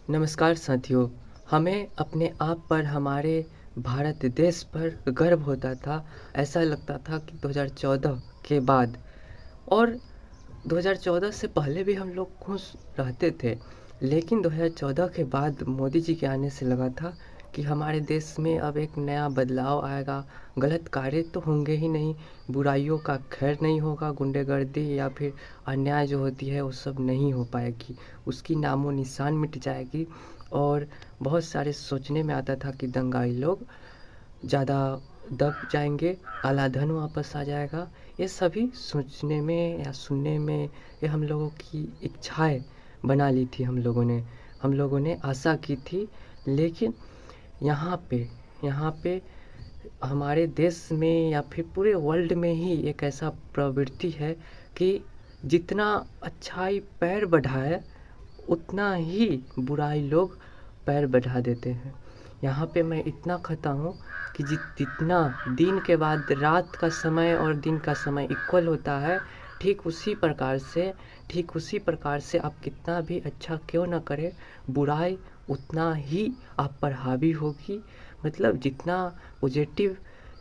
नमस्कार साथियों, हमें अपने आप पर, हमारे भारत देश पर गर्व होता था। ऐसा लगता था कि 2014 के बाद और 2014 से पहले भी हम लोग खुश रहते थे। लेकिन 2014 के बाद मोदी जी के आने से लगा था कि हमारे देश में अब एक नया बदलाव आएगा। गलत कार्य तो होंगे ही नहीं, बुराइयों का खैर नहीं होगा, गुंडागर्दी या फिर अन्याय जो होती है वो सब नहीं हो पाएगी, उसकी नामो निशान मिट जाएगी। और बहुत सारे सोचने में आता था कि दंगाई लोग ज़्यादा दब जाएंगे, काला धन वापस आ जाएगा। ये सभी सोचने में या सुनने में ये हम लोगों की इच्छाएं बना ली थी। हम लोगों ने आशा की थी। लेकिन यहाँ पे हमारे देश में या फिर पूरे वर्ल्ड में ही एक ऐसा प्रवृत्ति है कि जितना अच्छाई पैर बढ़ाए उतना ही बुराई लोग पैर बढ़ा देते हैं। यहाँ पे मैं इतना कहता हूँ कि जितना दिन के बाद रात का समय और दिन का समय इक्वल होता है, ठीक उसी प्रकार से आप कितना भी अच्छा क्यों ना करें, बुराई उतना ही आप पर हावी होगी। मतलब जितना पॉजिटिव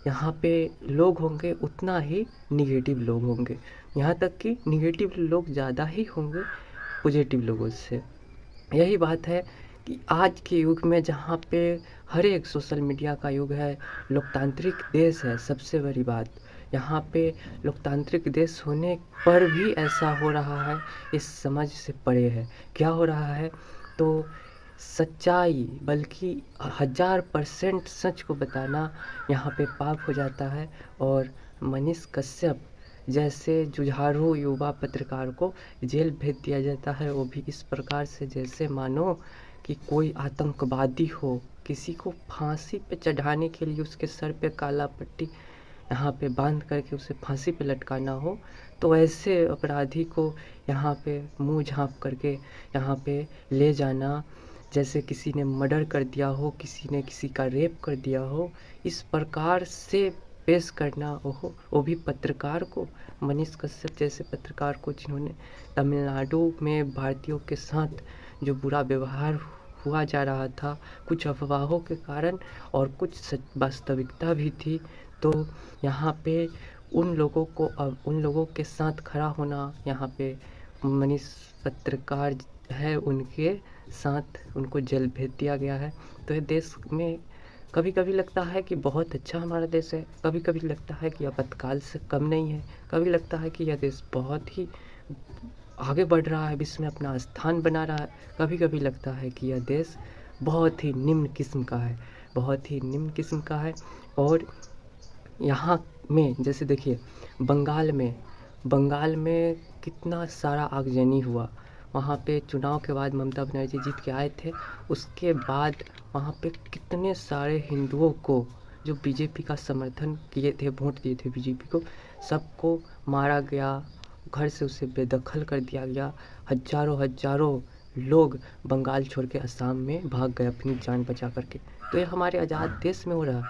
यहाँ पे लोग होंगे उतना ही निगेटिव लोग होंगे। यहाँ तक कि निगेटिव लोग ज़्यादा ही होंगे पॉजिटिव लोगों से। यही बात है कि आज के युग में जहाँ पे हर एक सोशल मीडिया का युग है, लोकतांत्रिक देश है। सबसे बड़ी बात यहाँ पे लोकतांत्रिक देश होने पर भी ऐसा हो रहा है, इस समझ से परे है। क्या हो रहा है? तो सच्चाई, बल्कि 1000% सच को बताना यहाँ पे पाप हो जाता है। और मनीष कश्यप जैसे जुझारू युवा पत्रकार को जेल भेज दिया जाता है, वो भी इस प्रकार से जैसे मानो कि कोई आतंकवादी हो। किसी को फांसी पे चढ़ाने के लिए उसके सर पे काला पट्टी यहाँ पे बांध करके उसे फांसी पे लटकाना हो, तो ऐसे अपराधी को यहाँ पे मुंह झाँप करके यहाँ पे ले जाना, जैसे किसी ने मर्डर कर दिया हो, किसी ने किसी का रेप कर दिया हो, इस प्रकार से पेश करना। वो भी पत्रकार को, मनीष कश्यप जैसे पत्रकार को, जिन्होंने तमिलनाडु में भारतीयों के साथ जो बुरा व्यवहार हुआ जा रहा था, कुछ अफवाहों के कारण और कुछ वास्तविकता भी थी। तो यहाँ पे उन लोगों के साथ खड़ा होना, यहाँ पे मनीष पत्रकार है, उनके साथ उनको जेल भेज दिया गया है। तो ये देश में कभी कभी लगता है कि बहुत अच्छा हमारा देश है, कभी कभी लगता है कि आपातकाल से कम नहीं है, कभी लगता है कि यह देश बहुत ही आगे बढ़ रहा है, विश्व में अपना स्थान बना रहा है। कभी कभी लगता है कि यह देश बहुत ही निम्न किस्म का है, बहुत ही निम्न किस्म का है। और यहाँ में जैसे देखिए, बंगाल में कितना सारा आगजनी हुआ। वहाँ पे चुनाव के बाद ममता बनर्जी जीत के आए थे, उसके बाद वहाँ पे कितने सारे हिंदुओं को जो बीजेपी का समर्थन किए थे, वोट दिए थे बीजेपी को, सबको मारा गया, घर से उसे बेदखल कर दिया गया। हजारों हजारों लोग बंगाल छोड़ के असम में भाग गए अपनी जान बचा करके। तो ये हमारे आज़ाद देश में हो रहा है,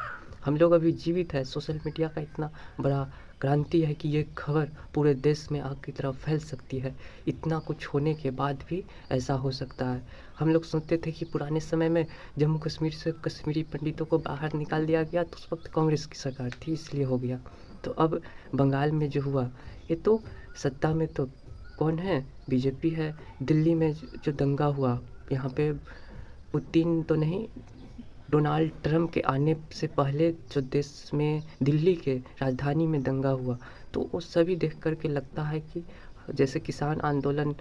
हम लोग अभी जीवित है। सोशल मीडिया का इतना बड़ा क्रांति है कि ये खबर पूरे देश में आग की तरह फैल सकती है। इतना कुछ होने के बाद भी ऐसा हो सकता है। हम लोग सुनते थे कि पुराने समय में जम्मू कश्मीर से कश्मीरी पंडितों को बाहर निकाल दिया गया, तो उस वक्त कांग्रेस की सरकार थी इसलिए हो गया। तो अब बंगाल में जो हुआ, ये तो सत्ता में तो कौन है? बीजेपी है। दिल्ली में जो दंगा हुआ, यहाँ पे पुतिन तो नहीं, डोनाल्ड ट्रंप के आने से पहले जो देश में दिल्ली के राजधानी में दंगा हुआ, तो वो सभी देख कर के लगता है कि जैसे किसान आंदोलन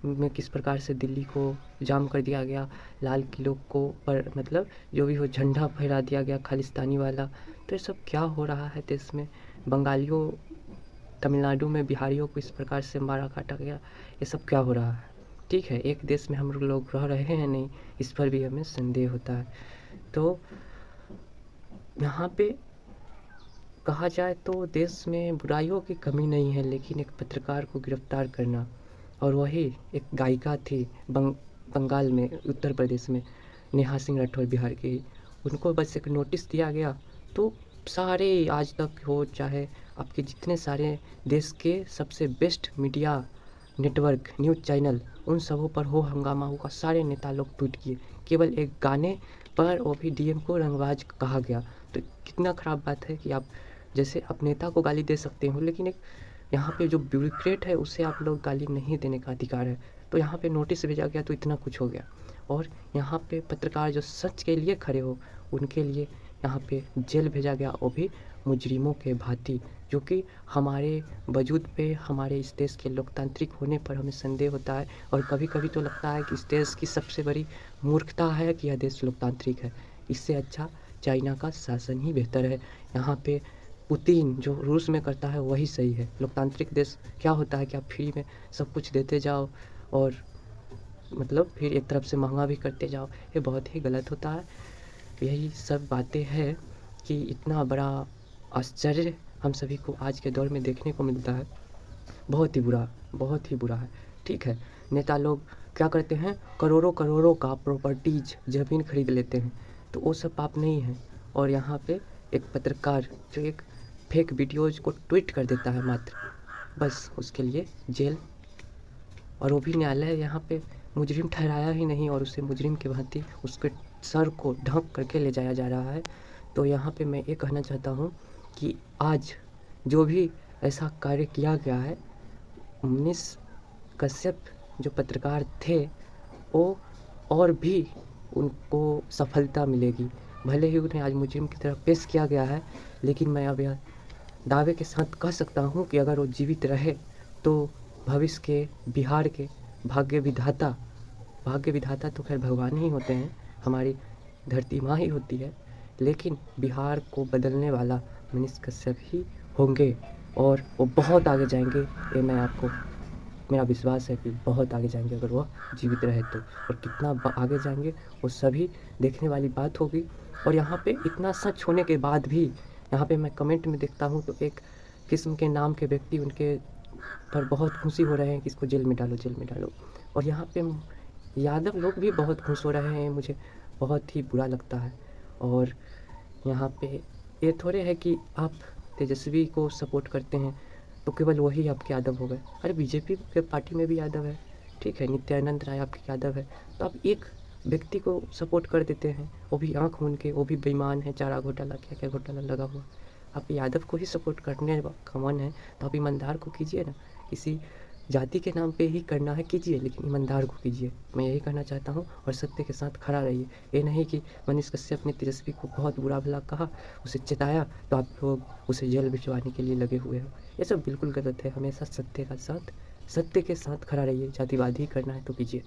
में किस प्रकार से दिल्ली को जाम कर दिया गया, लाल किले को पर मतलब जो भी हो झंडा फहरा दिया गया खालिस्तानी वाला। तो ये सब क्या हो रहा है देश में? बंगालियों, तमिलनाडु में बिहारियों को इस प्रकार से मारा काटा गया, ये सब क्या हो रहा है? ठीक है, एक देश में हम लोग रह रहे हैं नहीं, इस पर भी हमें संदेह होता है। तो यहाँ पे कहा जाए तो देश में बुराइयों की कमी नहीं है, लेकिन एक पत्रकार को गिरफ्तार करना, और वही एक गायिका थी बंगाल में, उत्तर प्रदेश में, नेहा सिंह राठौर बिहार की, उनको बस एक नोटिस दिया गया। तो सारे आज तक हो, चाहे आपके जितने सारे देश के सबसे best media network, news channel, उन सबों पर हो हंगामा हुआ, सारे नेता लोग ट्वीट किए। केवल एक गाने पर वो भी डीएम को रंगबाज कहा गया। तो कितना ख़राब बात है कि आप जैसे आप नेता को गाली दे सकते हो, लेकिन एक यहाँ पे जो ब्यूरोक्रेट है उसे आप लोग गाली नहीं देने का अधिकार है। तो यहाँ पे नोटिस भेजा गया तो इतना कुछ हो गया। और यहाँ पे पत्रकार जो सच के लिए खड़े हो उनके लिए यहाँ पे जेल भेजा गया, वो भी मुजरिमों के भांति, जो कि हमारे वजूद पे, हमारे इस देश के लोकतांत्रिक होने पर हमें संदेह होता है। और कभी कभी तो लगता है कि इस देश की सबसे बड़ी मूर्खता है कि यह देश लोकतांत्रिक है। इससे अच्छा चाइना का शासन ही बेहतर है। यहाँ पे पुतिन जो रूस में करता है वही सही है। लोकतांत्रिक देश क्या होता है कि आप फ्री में सब कुछ देते जाओ और मतलब फिर एक तरफ से महंगा भी करते जाओ, ये बहुत ही गलत होता है। यही सब बातें हैं कि इतना बड़ा आश्चर्य हम सभी को आज के दौर में देखने को मिलता है। बहुत ही बुरा है। ठीक है, नेता लोग क्या करते हैं, करोड़ों करोड़ों का प्रॉपर्टीज ज़मीन खरीद लेते हैं, तो वो सब पाप नहीं है। और यहाँ पे एक पत्रकार जो एक फेक वीडियोज़ को ट्वीट कर देता है मात्र, बस उसके लिए जेल। और वो भी न्यायालय यहाँ पे मुजरिम ठहराया ही नहीं और उसे मुजरिम के भांति उसके सर को ढक करके ले जाया जा रहा है। तो यहाँ पे मैं ये कहना चाहता हूँ कि आज जो भी ऐसा कार्य किया गया है, मनीष कश्यप जो पत्रकार थे, वो और भी उनको सफलता मिलेगी। भले ही उन्हें आज मुजरिम की तरह पेश किया गया है, लेकिन मैं अब यह दावे के साथ कह सकता हूँ कि अगर वो जीवित रहे तो भविष्य के बिहार के भाग्य विधाता तो खैर भगवान ही होते हैं, हमारी धरती माँ ही होती है, लेकिन बिहार को बदलने वाला मनीष कश्यप ही होंगे और वो बहुत आगे जाएंगे। ये मेरा विश्वास है कि बहुत आगे जाएंगे अगर वह जीवित रहे तो। और कितना आगे जाएंगे वो सभी देखने वाली बात होगी। और यहाँ पे इतना सच होने के बाद भी यहाँ पे मैं कमेंट में देखता हूँ तो एक किस्म के नाम के व्यक्ति उनके पर बहुत खुशी हो रहे हैं कि इसको जेल में डालो। और यहाँ पे यादव लोग भी बहुत खुश हो रहे हैं, मुझे बहुत ही बुरा लगता है। और यहाँ पे ये थोड़े है कि आप तेजस्वी को सपोर्ट करते हैं तो केवल वही आपके यादव हो गए। अरे बीजेपी के पार्टी में भी यादव है, ठीक है, नित्यानंद राय आपके यादव है, तो आप एक व्यक्ति को सपोर्ट कर देते हैं, वो भी आँख मूंद के, वो भी बेईमान है, चारा घोटाला क्या क्या घोटाला लगा हुआ। आप यादव को ही सपोर्ट करने का मन है तो आप ईमानदार को कीजिए ना। किसी जाति के नाम पे ही करना है कीजिए, लेकिन ईमानदार को कीजिए। मैं यही कहना चाहता हूँ। और सत्य के साथ खड़ा रहिए। ये नहीं कि मनीष कश्यप ने तेजस्वी को बहुत बुरा भला कहा, उसे चिताया, तो आप लोग उसे जेल भिजवाने के लिए लगे हुए हो। ये सब बिल्कुल गलत है। हमेशा सत्य के साथ खड़ा रहिए। जातिवाद ही करना है तो कीजिए।